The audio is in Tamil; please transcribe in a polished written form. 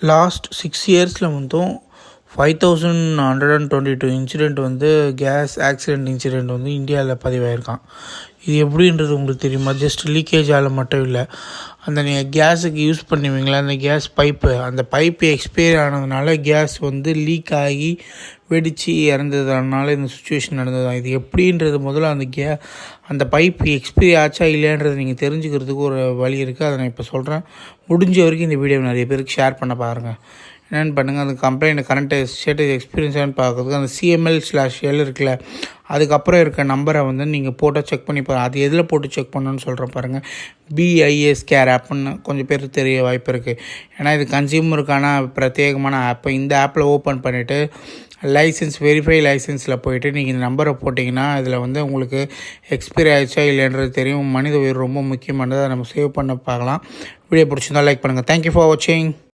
லாஸ்ட் 6 இயர்ஸில் மட்டும் 5122 இன்சிடெண்ட் கேஸ் ஆக்சிடெண்ட் இன்சிடெண்ட் இந்தியாவில் பதிவாயிருக்கான். இது எப்படின்றது உங்களுக்கு தெரியுமா? ஜஸ்ட் லீக்கேஜால் மட்டும் இல்லை, அந்த நீங்கள் கேஸுக்கு யூஸ் பண்ணுவீங்களா, அந்த கேஸ் அந்த பைப்பு எக்ஸ்பைரி ஆனதுனால கேஸ் லீக் ஆகி வெடித்து இறந்ததுனால இந்த சுச்சுவேஷன் நடந்தது தான். இது எப்படின்றது முதல்ல அந்த பைப்பு எக்ஸ்பைரி ஆச்சா இல்லையான்றது நீங்கள் தெரிஞ்சுக்கிறதுக்கு ஒரு வழி இருக்குது. அதை நான் இப்போ சொல்கிறேன். முடிஞ்ச வரைக்கும் இந்த வீடியோ நிறைய பேருக்கு ஷேர் பண்ண பாருங்கள். என்னென்னு பண்ணுங்கள், அந்த கம்ப்ளைண்ட் கரண்ட் ஸ்டேட்டஸ் எக்ஸ்பீரியன்ஸானு பார்க்குறதுக்கு அந்த CML/L இருக்குல்ல, அதுக்கப்புறம் இருக்க நம்பரை நீங்கள் போட்டால் செக் பண்ணி பாருங்கள். அது எதில் போட்டு செக் பண்ணணுன்னு சொல்கிறேன் பாருங்கள். BIS கேர் ஆப்புன்னு கொஞ்சம் பேர் தெரிய வாய்ப்பு இருக்குது. ஏன்னா இது கன்சியூமருக்கான பிரத்யேகமான ஆப்பு. இந்த ஆப்பில் ஓப்பன் பண்ணிவிட்டு வெரிஃபை லைசன்ஸில் போயிட்டு நீங்கள் இந்த நம்பரை போட்டிங்கன்னா இதில் உங்களுக்கு எக்ஸ்பைரி ஆகிடுச்சா இல்லைன்றது தெரியும். மனித உயிர் ரொம்ப முக்கியமானது. அதை நம்ம சேவ் பண்ண பார்க்கலாம். வீடியோ பிடிச்சிருந்தால் லைக் பண்ணுங்கள். தேங்க்யூ ஃபார் வாட்சிங்.